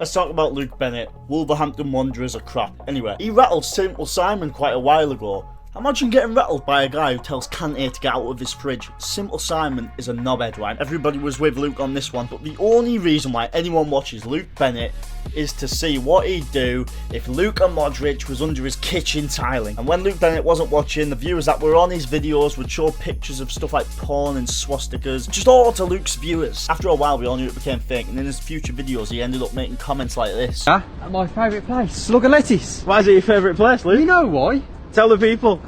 Let's talk about Luke Bennett. Wolverhampton Wanderers are crap. Anyway, he rattled Simple Simon quite a while ago. Imagine getting rattled by a guy who tells Kante to get out of his fridge. Simple Simon is a knobhead, right? Everybody was with Luke on this one, but the only reason why anyone watches Luke Bennett is to see what he'd do if Luka Modric was under his kitchen tiling. And when Luke Bennett wasn't watching, the viewers that were on his videos would show pictures of stuff like porn and swastikas, just all to Luke's viewers. After a while, we all knew it became fake, and in his future videos, he ended up making comments like this. At my favourite place, Slug and Lettuce. Why is it your favourite place, Luke? You know why? Tell the people.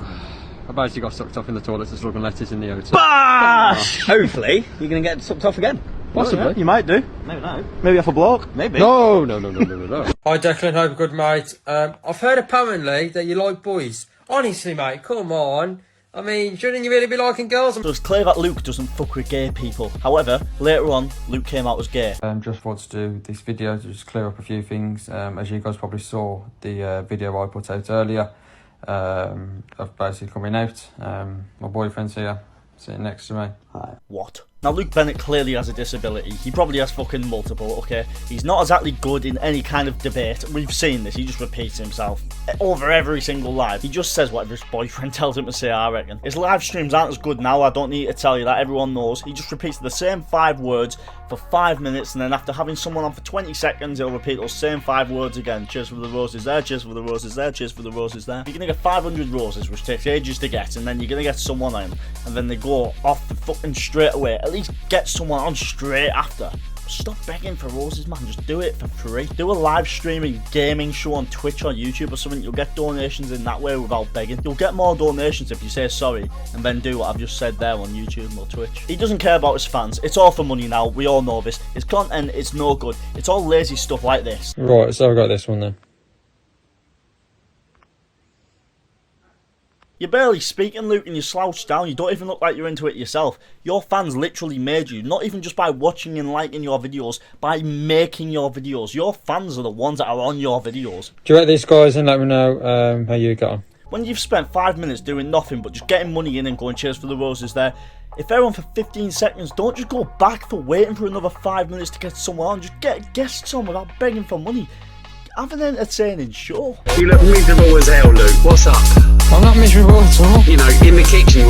I basically got sucked off in the toilets and Slug and Lettuce in the hotel. Bash! Hopefully, you're going to get sucked off again. Possibly. Yeah, you might do. Maybe no. Maybe off a bloke. Maybe. No. Hi Declan, hope you're good mate. I've heard apparently that you like boys. Honestly mate, come on. I mean, shouldn't you really be liking girls? So it's clear that Luke doesn't fuck with gay people. However, later on, Luke came out as gay. Just wanted to do this video to just clear up a few things. As you guys probably saw, the video I put out earlier of basically coming out. My boyfriend's here, sitting next to me. Hi. What? Now Luke Bennett clearly has a disability. He probably has fucking multiple, okay? He's not exactly good in any kind of debate. We've seen this. He just repeats himself over every single live. He just says whatever his boyfriend tells him to say, I reckon. His live streams aren't as good now. I don't need to tell you that. Everyone knows. He just repeats the same 5 words for 5 minutes, and then after having someone on for 20 seconds, he'll repeat those same 5 words again. Cheers for the roses there, cheers for the roses there, cheers for the roses there. You're gonna get 500 roses, which takes ages to get, and then you're gonna get someone on, and then they go off the fucking straight away. At least get someone on straight after. Stop begging for roses, man. Just do it for free. Do a live streaming gaming show on Twitch or YouTube or something. You'll get donations in that way without begging. You'll get more donations if you say sorry and then do what I've just said there on YouTube or Twitch. He doesn't care about his fans. It's all for money now. We all know this. His content is no good. It's all lazy stuff like this. Right, so I've got this one then. You're barely speaking, Luke, and you slouch down. You don't even look like you're into it yourself. Your fans literally made you, not even just by watching and liking your videos, by making your videos. Your fans are the ones that are on your videos. Do you rate these guys and let me know how you get on? When you've spent 5 minutes doing nothing but just getting money in and going cheers for the roses there, if they're on for 15 seconds, don't just go back for waiting for another 5 minutes to get someone on. Just get guests on without begging for money. Have an entertaining show. You look miserable as hell, Luke. What's up? I'm not miserable at all. You know, in the kitchen it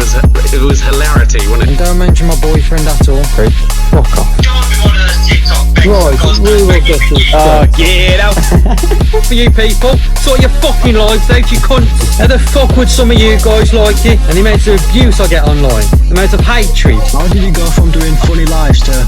was hilarity, wasn't And it? don't mention my boyfriend at all. Fuck off. Can't be one of those TikTok Right, we will get it. get out. For you people, sort your fucking lives out, you cunt. How the fuck would some of you guys like it? And the amount of abuse I get online, the amount of hatred. How did you go from doing funny lives to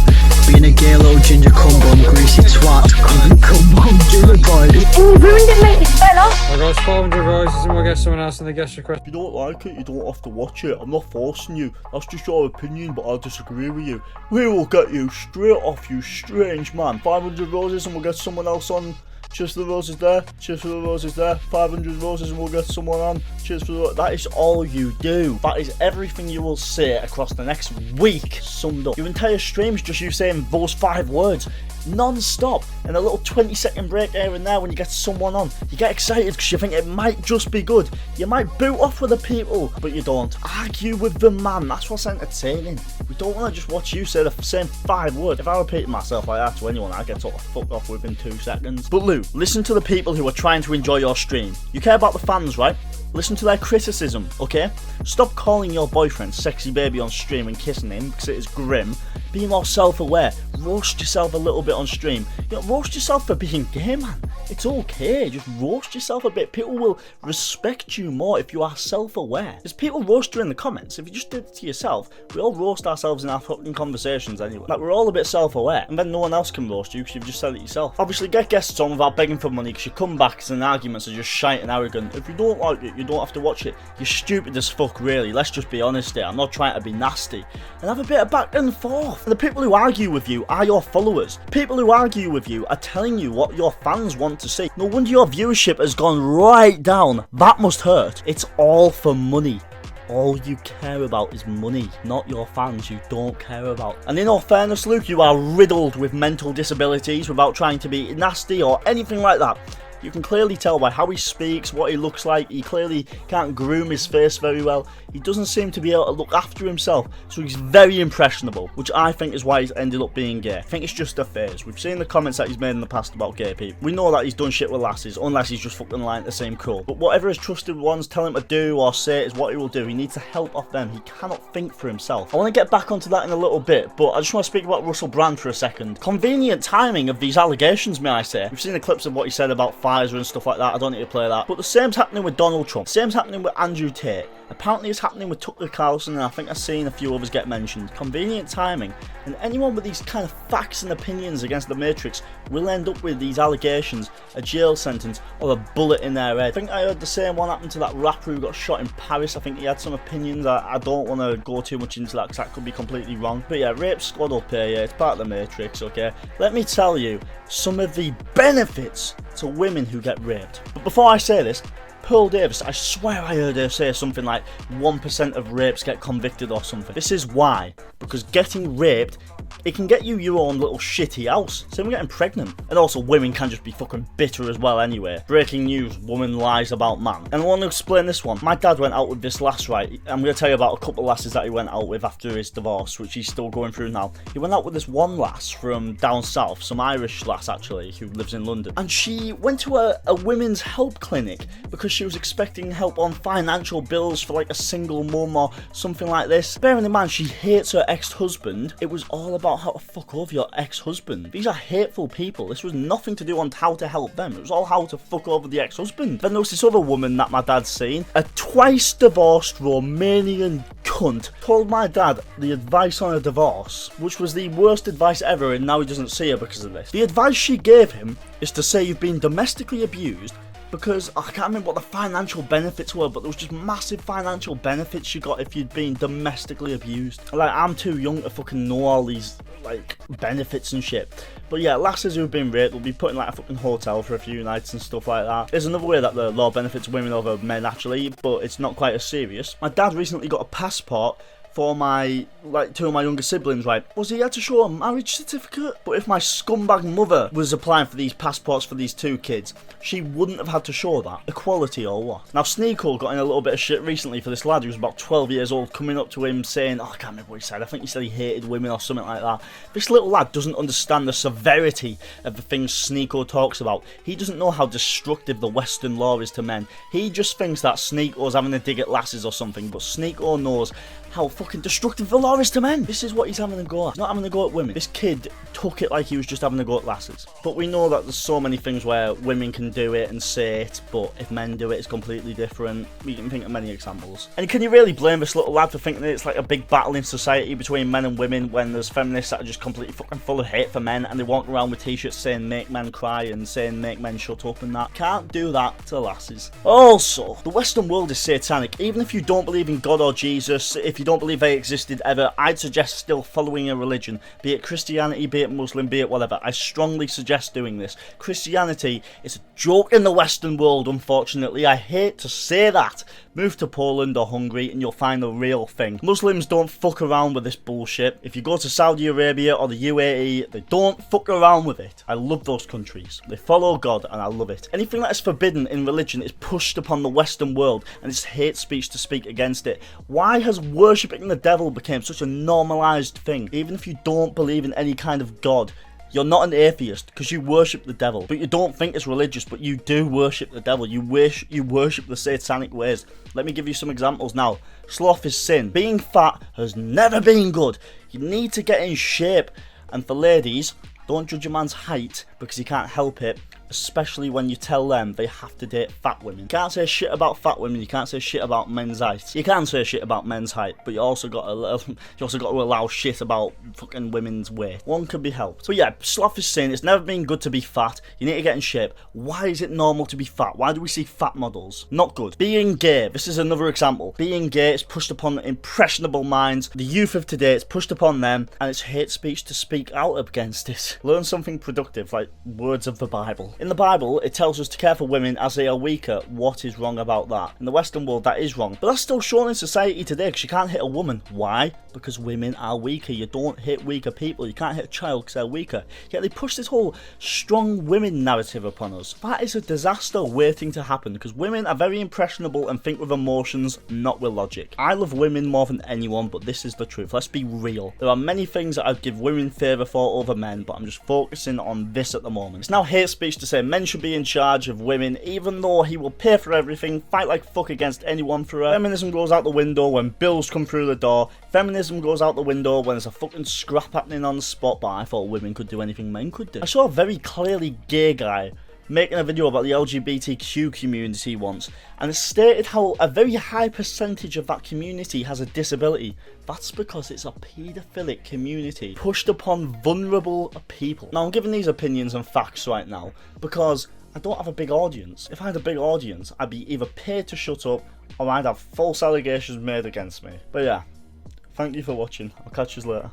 being a gay little ginger cumbum, greasy twat, cumbum, ginger boy? You ruined it, mate, it's fella. I got 500 roses and we'll get someone else in the guest request. If you don't like it, you don't have to watch it. I'm not forcing you. That's just your opinion, but I disagree with you. We will get you straight off, you strange man. 500 roses and we'll get someone else on. Cheers for the roses there. Cheers for the roses there. 500 roses and we'll get someone on. Cheers for the... That is all you do. That is everything you will say across the next week summed up. Your entire stream is just you saying those 5 words non-stop, and a little 20-second break here and there when you get someone on. You get excited because you think it might just be good. You might boot off with the people, but you don't. Argue with the man. That's what's entertaining. We don't want to just watch you say the same 5 words. If I repeat myself like that to anyone, I get sort of fucked off within 2 seconds. But Luke, listen to the people who are trying to enjoy your stream. You care about the fans, right? Listen to their criticism, okay? Stop calling your boyfriend sexy baby on stream and kissing him because it is grim. Be more self-aware. Roast yourself a little bit on stream. You know, roast yourself for being gay, man. It's okay. Just roast yourself a bit. People will respect you more if you are self-aware. Because people roast you in the comments. If you just did it to yourself, we all roast ourselves in our fucking conversations anyway. Like, we're all a bit self-aware. And then no one else can roast you because you've just said it yourself. Obviously, get guests on without begging for money because your comebacks and arguments are just shite and arrogant. If you don't like it, you don't have to watch it. You're stupid as fuck, really. Let's just be honest here. I'm not trying to be nasty. And have a bit of back and forth. And the people who argue with you are your followers. People who argue with you are telling you what your fans want to see. No wonder your viewership has gone right down. That must hurt. It's all for money. All you care about is money, not your fans you don't care about. And in all fairness, Luke, you are riddled with mental disabilities without trying to be nasty or anything like that. You can clearly tell by how he speaks, what he looks like. He clearly can't groom his face very well. He doesn't seem to be able to look after himself, so he's very impressionable, which I think is why he's ended up being gay. I think it's just a phase. We've seen the comments that he's made in the past about gay people. We know that he's done shit with lasses, unless he's just fucking lying to seem cool. But whatever his trusted ones tell him to do or say is what he will do. He needs to help off them. He cannot think for himself. I want to get back onto that in a little bit, but I just want to speak about Russell Brand for a second. Convenient timing of these allegations, may I say. We've seen the clips of what he said about Pfizer and stuff like that. I don't need to play that. But the same's happening with Donald Trump. The same's happening with Andrew Tate. Apparently it's happening with Tucker Carlson, and I think I've seen a few others get mentioned. Convenient timing. And anyone with these kind of facts and opinions against the Matrix will end up with these allegations, a jail sentence, or a bullet in their head. I think I heard the same one happen to that rapper who got shot in Paris. I think he had some opinions. I don't want to go too much into that because that could be completely wrong. But yeah, rape's squad up here, yeah, it's part of the Matrix, okay? Let me tell you some of the benefits to women who get raped. But before I say this, Pearl Davis, I swear I heard her say something like 1% of rapes get convicted or something. This is why. Because getting raped, it can get you your own little shitty house. Same with getting pregnant. And also women can just be fucking bitter as well anyway. Breaking news, woman lies about man. And I want to explain this one. My dad went out with this lass, right? I'm going to tell you about a couple of lasses that he went out with after his divorce, which he's still going through now. He went out with this one lass from down south, some Irish lass actually, who lives in London. And she went to a women's help clinic because she was expecting help on financial bills for like a single mum or something like this. Bearing in mind she hates her ex-husband, it was all about how to fuck over your ex-husband. These are hateful people. This was nothing to do on how to help them. It was all how to fuck over the ex-husband. Then there was this other woman that my dad's seen, a twice divorced Romanian cunt, told my dad the advice on a divorce, which was the worst advice ever, and now he doesn't see her because of this. The advice she gave him is to say you've been domestically abused because I can't remember what the financial benefits were, but there was just massive financial benefits you got if you'd been domestically abused. Like, I'm too young to fucking know all these like benefits and shit. But yeah, lasses who've been raped will be put in like a fucking hotel for a few nights and stuff like that. There's another way that the law benefits women over men actually, but it's not quite as serious. My dad recently got a passport for my, like, two of my younger siblings, right? Was he had to show a marriage certificate? But if my scumbag mother was applying for these passports for these two kids, she wouldn't have had to show that. Equality or what? Now, Sneako got in a little bit of shit recently for this lad who was about 12 years old coming up to him saying, oh, I can't remember what he said. I think he said he hated women or something like that. This little lad doesn't understand the severity of the things Sneako talks about. He doesn't know how destructive the Western law is to men. He just thinks that Sneako's having a dig at lasses or something, but Sneako knows how fucking destructive the law is to men. This is what he's having a go at. He's not having a go at women. This kid took it like he was just having a go at lasses. But we know that there's so many things where women can do it and say it, but if men do it, it's completely different. We can think of many examples. And can you really blame this little lad for thinking that it's like a big battle in society between men and women when there's feminists that are just completely fucking full of hate for men and they walk around with t-shirts saying make men cry and saying make men shut up and that? Can't do that to lasses. Also, the Western world is satanic. Even if you don't believe in God or Jesus, if you don't believe they existed ever, I'd suggest still following a religion, be it Christianity, be it Muslim, be it whatever. I strongly suggest doing this. Christianity is a joke in the Western world, unfortunately. I hate to say that. Move to Poland or Hungary and you'll find the real thing. Muslims don't fuck around with this bullshit. If you go to Saudi Arabia or the UAE, they don't fuck around with it. I love those countries. They follow God and I love it. Anything that is forbidden in religion is pushed upon the Western world and it's hate speech to speak against it. Why has worshipping the devil become such a normalised thing? Even if you don't believe in any kind of God, you're not an atheist because you worship the devil, but you don't think it's religious, but you do worship the devil. You worship the satanic ways. Let me give you some examples now. Sloth is sin. Being fat has never been good. You need to get in shape. And for ladies, don't judge a man's height because he can't help it, especially when you tell them they have to date fat women. You can't say shit about fat women, you can't say shit about men's height. You can say shit about men's height, but you also got to allow shit about fucking women's weight. One can be helped. But yeah, sloth is sin. It's never been good to be fat. You need to get in shape. Why is it normal to be fat? Why do we see fat models? Not good. Being gay, this is another example. Being gay is pushed upon impressionable minds. The youth of today, it's pushed upon them, and it's hate speech to speak out against it. Learn something productive, like words of the Bible. In the Bible, it tells us to care for women as they are weaker. What is wrong about that? In the Western world, that is wrong. But that's still shown in society today because you can't hit a woman. Why? Because women are weaker. You don't hit weaker people. You can't hit a child because they're weaker. Yet they push this whole strong women narrative upon us. That is a disaster waiting to happen because women are very impressionable and think with emotions, not with logic. I love women more than anyone, but this is the truth. Let's be real. There are many things that I'd give women favour for over men, but I'm just focusing on this at the moment. It's now hate speech to say men should be in charge of women, even though he will pay for everything, fight like fuck against anyone for her. Feminism goes out the window when bills come through the door. Feminism goes out the window when there's a fucking scrap happening on the spot, but I thought women could do anything men could do. I saw a very clearly gay guy making a video about the LGBTQ community once, and it stated how a very high percentage of that community has a disability. That's because it's a paedophilic community pushed upon vulnerable people. Now I'm giving these opinions and facts right now because I don't have a big audience. If I had a big audience, I'd be either paid to shut up or I'd have false allegations made against me. But yeah, thank you for watching. I'll catch you later.